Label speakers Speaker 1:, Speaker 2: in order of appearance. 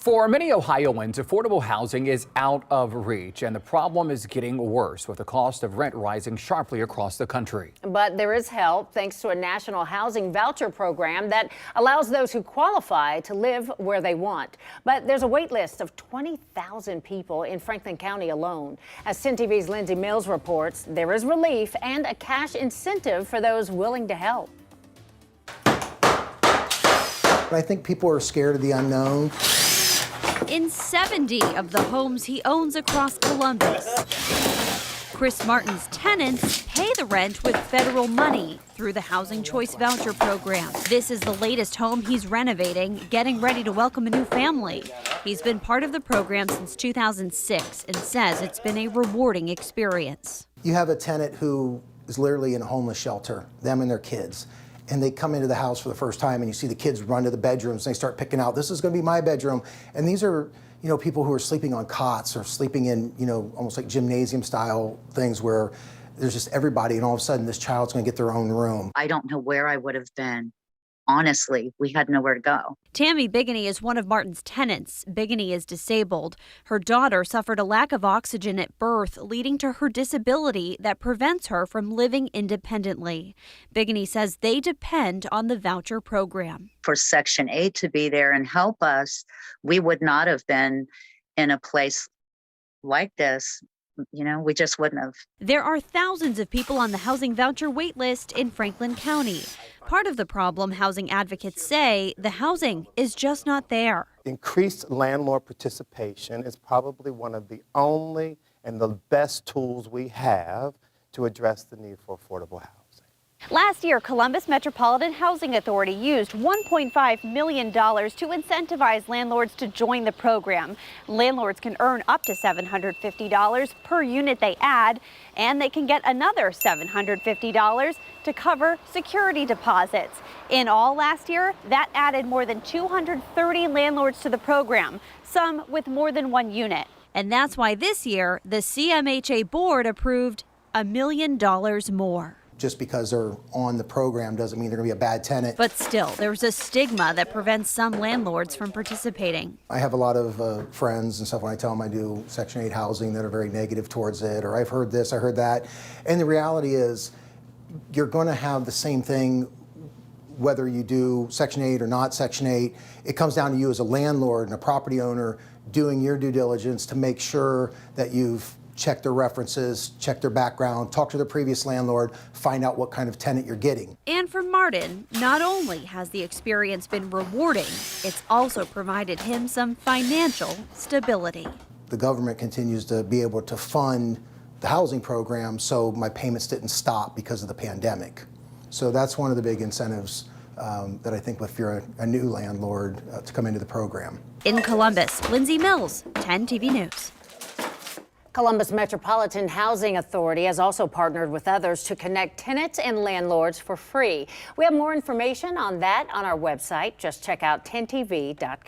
Speaker 1: For many Ohioans, affordable housing is out of reach, and the problem is getting worse with the cost of rent rising sharply across the country.
Speaker 2: But there is help thanks to a national housing voucher program that allows those who qualify to live where they want. But there's a wait list of 20,000 people in Franklin County alone. As 10 TV's Lindsay Mills reports, there is relief and a cash incentive for those willing to help.
Speaker 3: I think people are scared of the unknown.
Speaker 4: In 70 of the homes he owns across Columbus, Chris Martin's tenants pay the rent with federal money through the Housing Choice Voucher program. This is the latest home he's renovating, getting ready to welcome a new family. He's been part of the program since 2006 and says it's been a rewarding experience.
Speaker 3: You have a tenant who is literally in a homeless shelter, them and their kids. And they come into the house for the first time and you see the kids run to the bedrooms and they start picking out, this is gonna be my bedroom. And these are, people who are sleeping on cots or sleeping in, almost like gymnasium style things where there's just everybody and all of a sudden this child's gonna get their own room.
Speaker 5: I don't know where I would have been. Honestly, we had nowhere to go.
Speaker 4: Tammy Bigney is one of Martin's tenants. Bigney is disabled. Her daughter suffered a lack of oxygen at birth, leading to her disability that prevents her from living independently. Bigney says they depend on the voucher program.
Speaker 5: For Section 8 to be there and help us, we would not have been in a place like this. We just wouldn't have.
Speaker 4: There are thousands of people on the housing voucher wait list in Franklin County. Part of the problem, housing advocates say, the housing is just not there.
Speaker 6: Increased landlord participation is probably one of the only and the best tools we have to address the need for affordable housing.
Speaker 4: Last year, Columbus Metropolitan Housing Authority used $1.5 million to incentivize landlords to join the program. Landlords can earn up to $750 per unit they add, and they can get another $750 to cover security deposits. In all last year, that added more than 230 landlords to the program, some with more than one unit. And that's why this year, the CMHA board approved $1 million more.
Speaker 3: Just because they're on the program doesn't mean they're gonna be a bad tenant.
Speaker 4: But still, there's a stigma that prevents some landlords from participating.
Speaker 3: I have a lot of friends and stuff when I tell them I do Section 8 housing that are very negative towards it, or I've heard this, I heard that. And the reality is you're gonna have the same thing whether you do Section 8 or not Section 8. It comes down to you as a landlord and a property owner doing your due diligence to make sure that you've check their references, check their background, talk to the previous landlord, find out what kind of tenant you're getting.
Speaker 4: And for Martin, not only has the experience been rewarding, it's also provided him some financial stability.
Speaker 3: The government continues to be able to fund the housing program, so my payments didn't stop because of the pandemic. So that's one of the big incentives that I think if you're a new landlord to come into the program.
Speaker 4: In Columbus, Lindsay Mills, 10 TV News.
Speaker 2: Columbus Metropolitan Housing Authority has also partnered with others to connect tenants and landlords for free. We have more information on that on our website. Just check out 10tv.com.